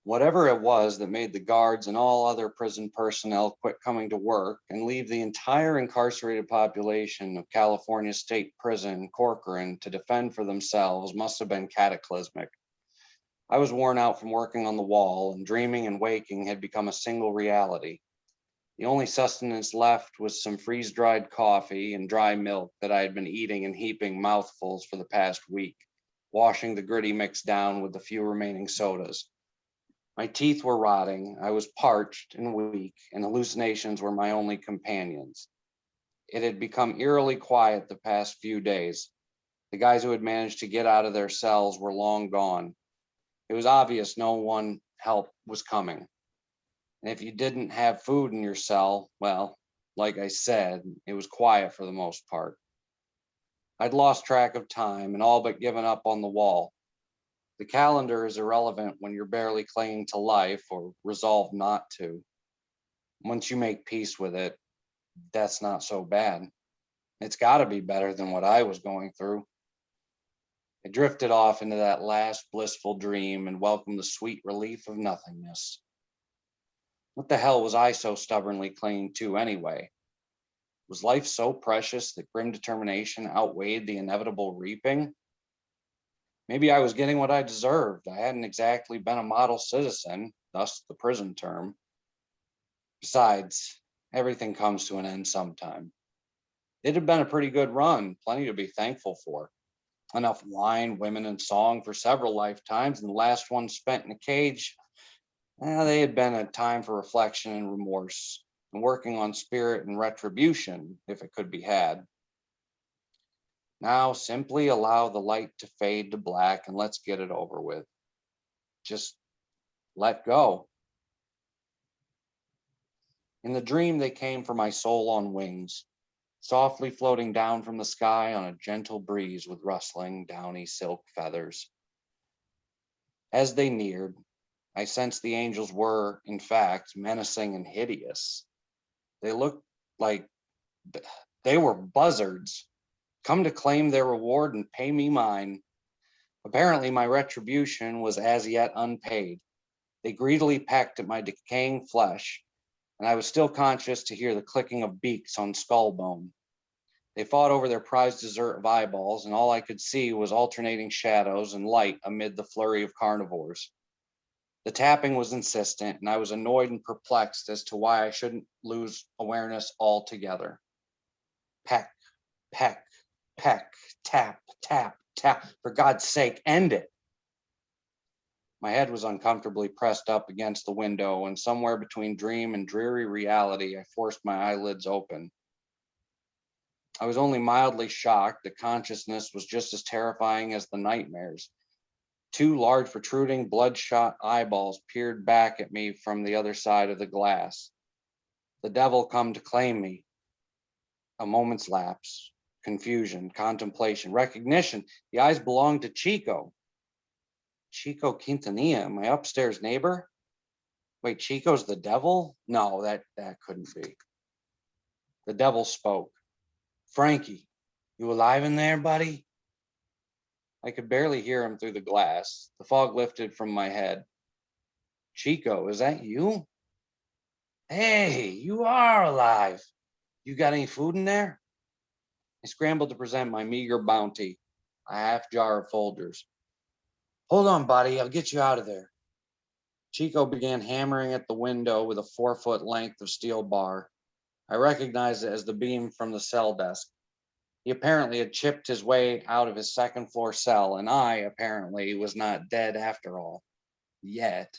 Whatever it was that made the guards and all other prison personnel quit coming to work and leave the entire incarcerated population of California State Prison, Corcoran, to defend for themselves must have been cataclysmic. I was worn out from working on the wall, and dreaming and waking had become a single reality. The only sustenance left was some freeze dried coffee and dry milk that I had been eating in heaping mouthfuls for the past week, washing the gritty mix down with the few remaining sodas. My teeth were rotting, I was parched and weak, and hallucinations were my only companions. It had become eerily quiet the past few days. The guys who had managed to get out of their cells were long gone. It was obvious no one help was coming. And if you didn't have food in your cell, well, like I said, it was quiet for the most part. I'd lost track of time and all but given up on the wall. The calendar is irrelevant when you're barely clinging to life or resolved not to. Once you make peace with it, that's not so bad. It's got to be better than what I was going through. I drifted off into that last blissful dream and welcomed the sweet relief of nothingness. What the hell was I so stubbornly clinging to anyway? Was life so precious that grim determination outweighed the inevitable reaping? Maybe I was getting what I deserved. I hadn't exactly been a model citizen, thus the prison term. Besides, everything comes to an end sometime. It had been a pretty good run, plenty to be thankful for. Enough wine, women, and song for several lifetimes, and the last one spent in a cage, they had been a time for reflection and remorse, and working on spirit and retribution, if it could be had. Now simply allow the light to fade to black and let's get it over with. Just let go. In the dream, they came for my soul on wings, softly floating down from the sky on a gentle breeze with rustling, downy silk feathers. As they neared, I sensed the angels were, in fact, menacing and hideous. They looked like they were buzzards, come to claim their reward and pay me mine. Apparently, my retribution was as yet unpaid. They greedily pecked at my decaying flesh, and I was still conscious to hear the clicking of beaks on skull bone. They fought over their prized dessert of eyeballs, and all I could see was alternating shadows and light amid the flurry of carnivores. The tapping was insistent, and I was annoyed and perplexed as to why I shouldn't lose awareness altogether. Peck, peck, peck, tap, tap, tap. For God's sake, end it. My head was uncomfortably pressed up against the window, and somewhere between dream and dreary reality, I forced my eyelids open. I was only mildly shocked that consciousness was just as terrifying as the nightmares. Two large, protruding, bloodshot eyeballs peered back at me from the other side of the glass. The devil come to claim me. A moment's lapse, confusion, contemplation, recognition. The eyes belonged to Chico. Chico Quintanilla, my upstairs neighbor? Wait, Chico's the devil? No, that couldn't be. The devil spoke. Frankie, you alive in there, buddy? I could barely hear him through the glass. The fog lifted from my head. Chico, is that you? Hey, you are alive. You got any food in there? I scrambled to present my meager bounty, a half jar of Folgers. Hold on, buddy, I'll get you out of there. Chico began hammering at the window with a 4-foot length of steel bar. I recognized it as the beam from the cell desk. He apparently had chipped his way out of his second floor cell, and I, apparently, was not dead after all. Yet.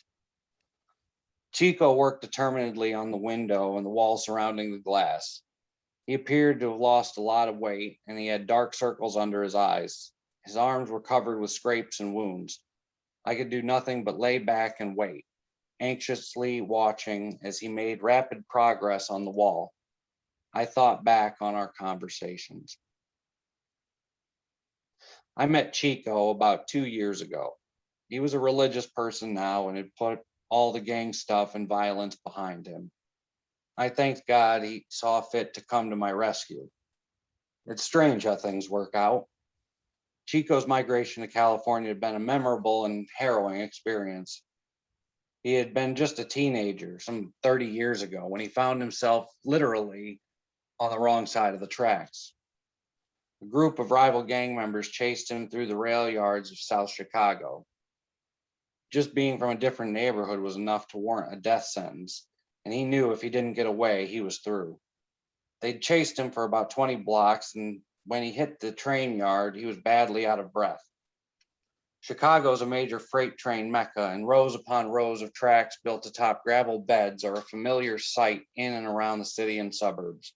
Chico worked determinedly on the window and the wall surrounding the glass. He appeared to have lost a lot of weight, and he had dark circles under his eyes. His arms were covered with scrapes and wounds. I could do nothing but lay back and wait, anxiously watching as he made rapid progress on the wall. I thought back on our conversations. I met Chico about 2 years ago. He was a religious person now and had put all the gang stuff and violence behind him. I thanked God he saw fit to come to my rescue. It's strange how things work out. Chico's migration to California had been a memorable and harrowing experience. He had been just a teenager some 30 years ago when he found himself literally on the wrong side of the tracks. A group of rival gang members chased him through the rail yards of South Chicago. Just being from a different neighborhood was enough to warrant a death sentence, and he knew if he didn't get away, he was through. They'd chased him for about 20 blocks, and when he hit the train yard, he was badly out of breath. Chicago is a major freight train mecca, and rows upon rows of tracks built atop gravel beds are a familiar sight in and around the city and suburbs.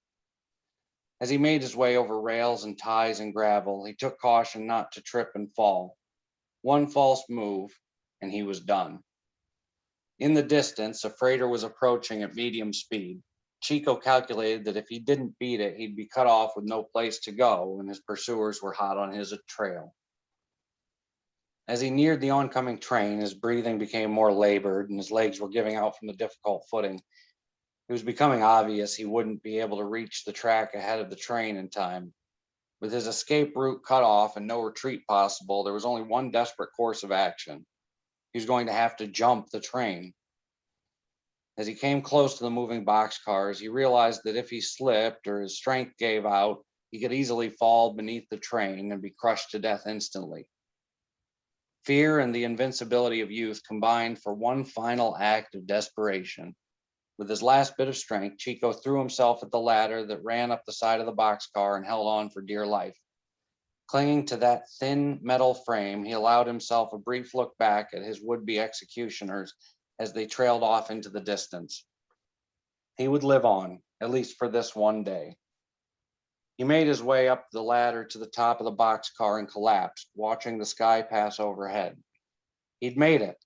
As he made his way over rails and ties and gravel, he took caution not to trip and fall. One false move, and he was done. In the distance, a freighter was approaching at medium speed. Chico calculated that if he didn't beat it, he'd be cut off with no place to go, and his pursuers were hot on his trail. As he neared the oncoming train, his breathing became more labored and his legs were giving out from the difficult footing. It was becoming obvious he wouldn't be able to reach the track ahead of the train in time. With his escape route cut off and no retreat possible, there was only one desperate course of action. He was going to have to jump the train. As he came close to the moving boxcars, he realized that if he slipped or his strength gave out, he could easily fall beneath the train and be crushed to death instantly. Fear and the invincibility of youth combined for one final act of desperation. With his last bit of strength, Chico threw himself at the ladder that ran up the side of the boxcar and held on for dear life. Clinging to that thin metal frame, he allowed himself a brief look back at his would-be executioners as they trailed off into the distance. He would live on, at least for this one day. He made his way up the ladder to the top of the boxcar and collapsed, watching the sky pass overhead. He'd made it,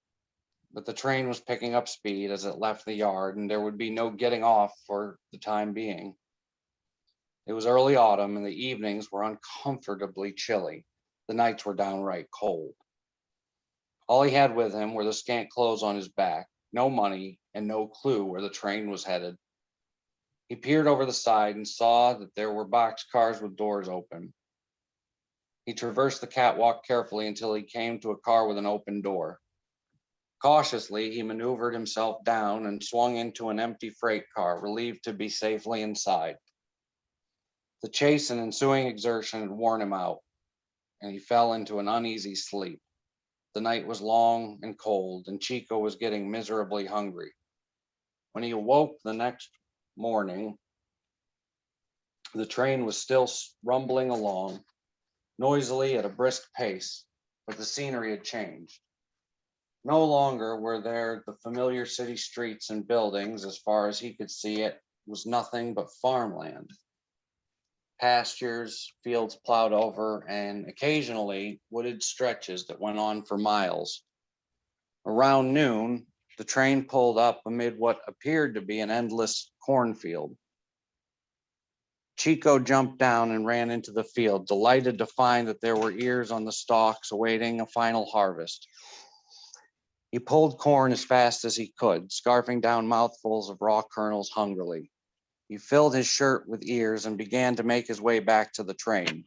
but the train was picking up speed as it left the yard, and there would be no getting off for the time being. It was early autumn, and the evenings were uncomfortably chilly. The nights were downright cold. All he had with him were the scant clothes on his back, no money, and no clue where the train was headed. He peered over the side and saw that there were boxcars with doors open. He traversed the catwalk carefully until he came to a car with an open door. Cautiously, he maneuvered himself down and swung into an empty freight car, relieved to be safely inside. The chase and ensuing exertion had worn him out, and he fell into an uneasy sleep. The night was long and cold, and Chico was getting miserably hungry. When he awoke the next morning, the train was still rumbling along, noisily at a brisk pace, but the scenery had changed. No longer were there the familiar city streets and buildings. As far as he could see, it was nothing but farmland. Pastures, fields plowed over, and occasionally wooded stretches that went on for miles. Around noon, the train pulled up amid what appeared to be an endless cornfield. Chico jumped down and ran into the field, delighted to find that there were ears on the stalks awaiting a final harvest. He pulled corn as fast as he could, scarfing down mouthfuls of raw kernels hungrily. He filled his shirt with ears and began to make his way back to the train.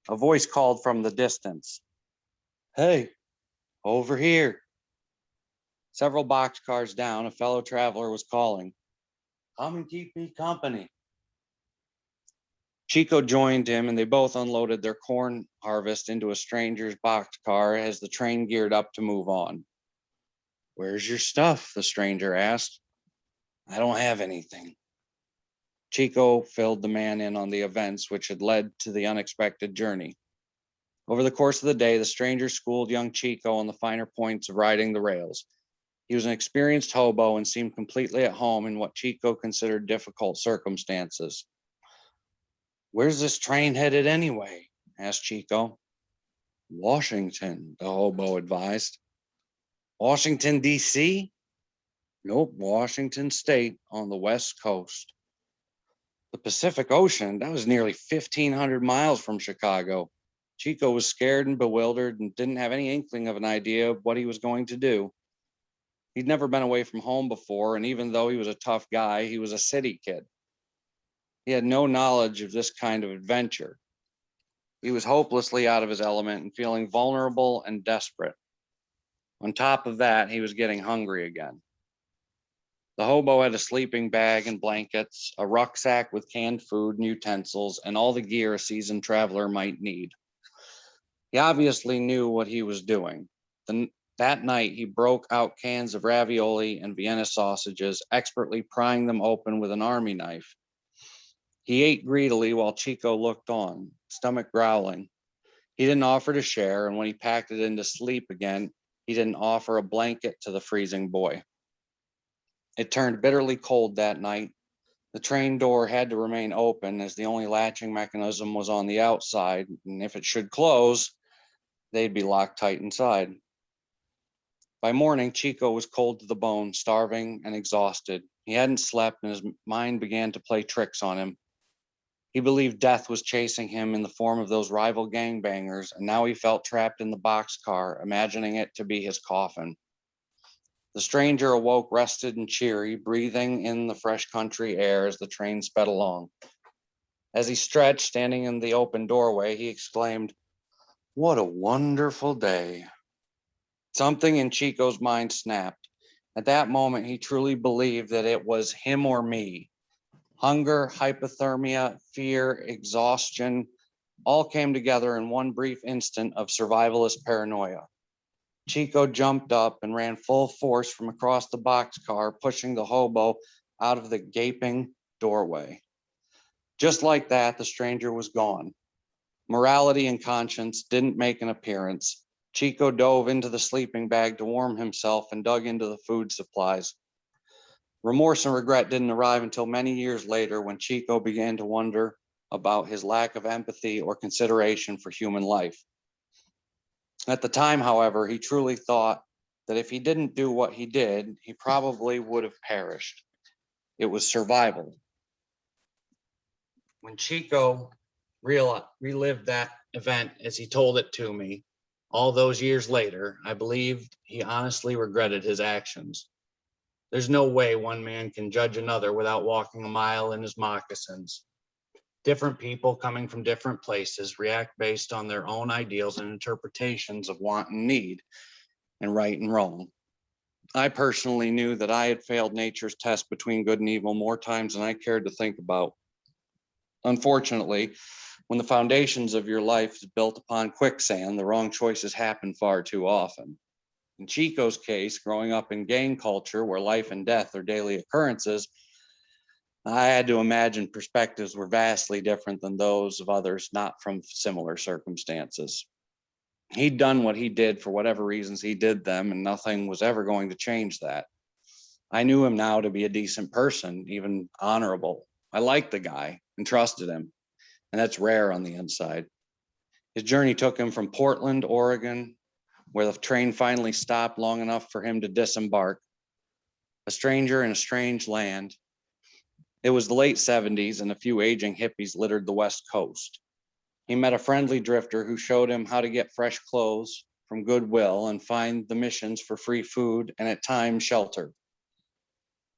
A voice called from the distance, "Hey, over here." Several boxcars down, a fellow traveler was calling, "Come and keep me company." Chico joined him, and they both unloaded their corn harvest into a stranger's boxcar as the train geared up to move on. "Where's your stuff?" the stranger asked. "I don't have anything." Chico filled the man in on the events which had led to the unexpected journey. Over the course of the day, the stranger schooled young Chico on the finer points of riding the rails. He was an experienced hobo and seemed completely at home in what Chico considered difficult circumstances. "Where's this train headed anyway?" asked Chico. "Washington," the hobo advised. "Washington, D.C.? Nope, Washington State on the West Coast." The Pacific Ocean, that was nearly 1,500 miles from Chicago. Chico was scared and bewildered and didn't have any inkling of an idea of what he was going to do. He'd never been away from home before, and even though he was a tough guy, he was a city kid. He had no knowledge of this kind of adventure. He was hopelessly out of his element and feeling vulnerable and desperate. On top of that, he was getting hungry again. The hobo had a sleeping bag and blankets, a rucksack with canned food and utensils, and all the gear a seasoned traveler might need. He obviously knew what he was doing. That night, he broke out cans of ravioli and Vienna sausages, expertly prying them open with an army knife. He ate greedily while Chico looked on, stomach growling. He didn't offer to share, and when he packed it in to sleep again, he didn't offer a blanket to the freezing boy. It turned bitterly cold that night. The train door had to remain open as the only latching mechanism was on the outside, and if it should close, they'd be locked tight inside. By morning, Chico was cold to the bone, starving and exhausted. He hadn't slept, and his mind began to play tricks on him. He believed death was chasing him in the form of those rival gangbangers, and now he felt trapped in the boxcar, imagining it to be his coffin. The stranger awoke rested and cheery, breathing in the fresh country air as the train sped along. As he stretched, standing in the open doorway, he exclaimed, "What a wonderful day." Something in Chico's mind snapped. At that moment, he truly believed that it was him or me. Hunger, hypothermia, fear, exhaustion, all came together in one brief instant of survivalist paranoia. Chico jumped up and ran full force from across the boxcar, pushing the hobo out of the gaping doorway. Just like that, the stranger was gone. Morality and conscience didn't make an appearance. Chico dove into the sleeping bag to warm himself and dug into the food supplies. Remorse and regret didn't arrive until many years later, when Chico began to wonder about his lack of empathy or consideration for human life. At the time, however, he truly thought that if he didn't do what he did, he probably would have perished. It was survival. When Chico relived that event as he told it to me all those years later, I believed he honestly regretted his actions. There's no way one man can judge another without walking a mile in his moccasins. Different people coming from different places react based on their own ideals and interpretations of want and need, and right and wrong. I personally knew that I had failed nature's test between good and evil more times than I cared to think about. Unfortunately, when the foundations of your life is built upon quicksand, the wrong choices happen far too often. In Chico's case, growing up in gang culture where life and death are daily occurrences, I had to imagine perspectives were vastly different than those of others not from similar circumstances. He'd done what he did for whatever reasons he did them, and nothing was ever going to change that. I knew him now to be a decent person, even honorable. I liked the guy and trusted him, and that's rare on the inside. His journey took him from Portland, Oregon, where the train finally stopped long enough for him to disembark, a stranger in a strange land. It was the late 70s, and a few aging hippies littered the West Coast. He met a friendly drifter who showed him how to get fresh clothes from Goodwill and find the missions for free food and at times shelter.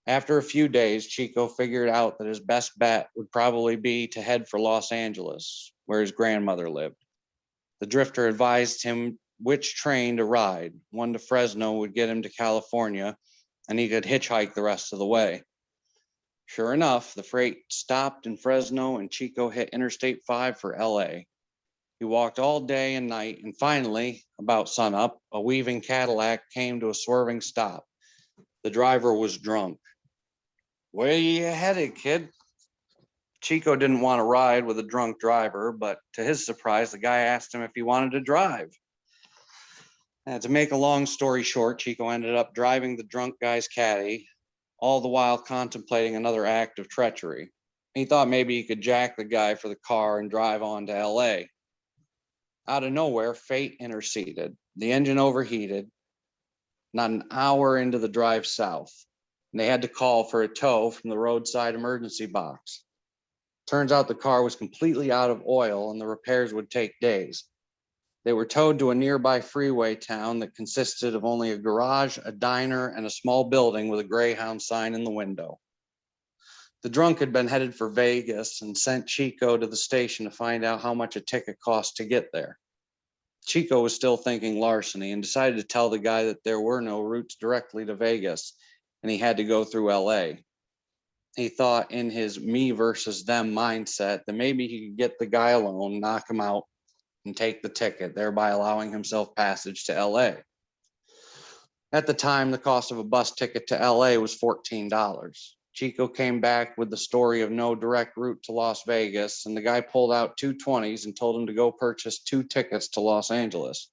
After a few days, Chico figured out that his best bet would probably be to head for Los Angeles, where his grandmother lived. The drifter advised him which train to ride. One to Fresno would get him to California, and he could hitchhike the rest of the way. Sure enough, the freight stopped in Fresno and Chico hit Interstate 5 for LA. He walked all day and night, and finally, about sunup, a weaving Cadillac came to a swerving stop. The driver was drunk. "Where you headed, kid?" Chico didn't want to ride with a drunk driver, but to his surprise, the guy asked him if he wanted to drive. And to make a long story short, Chico ended up driving the drunk guy's caddy, all the while contemplating another act of treachery. He thought maybe he could jack the guy for the car and drive on to LA. Out of nowhere, fate interceded. The engine overheated, not an hour into the drive south, and they had to call for a tow from the roadside emergency box. Turns out the car was completely out of oil and the repairs would take days. They were towed to a nearby freeway town that consisted of only a garage, a diner, and a small building with a Greyhound sign in the window. The drunk had been headed for Vegas and sent Chico to the station to find out how much a ticket cost to get there. Chico was still thinking larceny and decided to tell the guy that there were no routes directly to Vegas and he had to go through LA. He thought in his me versus them mindset that maybe he could get the guy alone, knock him out, and take the ticket, thereby allowing himself passage to LA. At the time, the cost of a bus ticket to LA was $14. Chico came back with the story of no direct route to Las Vegas, and the guy pulled out two 20s and told him to go purchase 2 tickets to Los Angeles.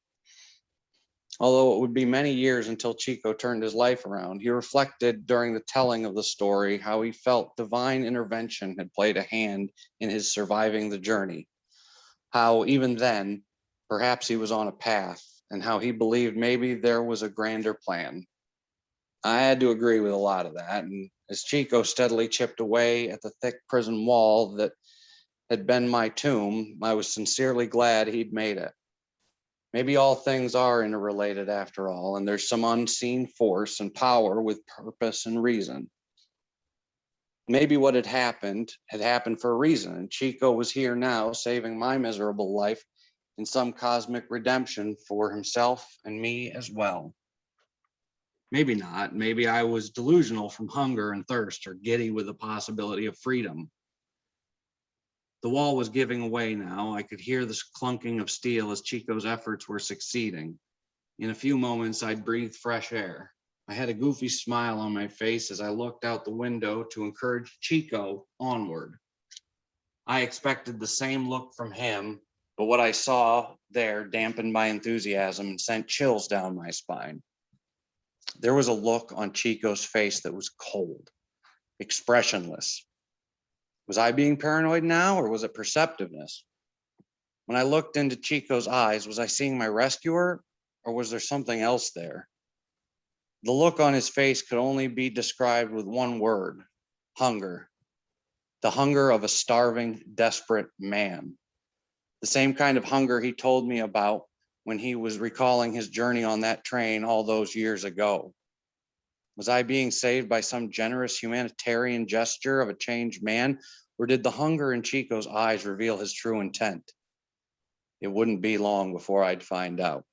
Although it would be many years until Chico turned his life around, he reflected during the telling of the story how he felt divine intervention had played a hand in his surviving the journey. How even then, perhaps he was on a path, and how he believed maybe there was a grander plan. I had to agree with a lot of that, and as Chico steadily chipped away at the thick prison wall that had been my tomb, I was sincerely glad he'd made it. Maybe all things are interrelated after all, and there's some unseen force and power with purpose and reason. Maybe what had happened for a reason, and Chico was here now, saving my miserable life in some cosmic redemption for himself and me as well. Maybe not. Maybe I was delusional from hunger and thirst, or giddy with the possibility of freedom. The wall was giving away now. I could hear the clunking of steel as Chico's efforts were succeeding. In a few moments, I'd breathe fresh air. I had a goofy smile on my face as I looked out the window to encourage Chico onward. I expected the same look from him, but what I saw there dampened my enthusiasm and sent chills down my spine. There was a look on Chico's face that was cold, expressionless. Was I being paranoid now, or was it perceptiveness? When I looked into Chico's eyes, was I seeing my rescuer, or was there something else there? The look on his face could only be described with one word: hunger. The hunger of a starving, desperate man. The same kind of hunger he told me about when he was recalling his journey on that train all those years ago. Was I being saved by some generous humanitarian gesture of a changed man, or did the hunger in Chico's eyes reveal his true intent? It wouldn't be long before I'd find out.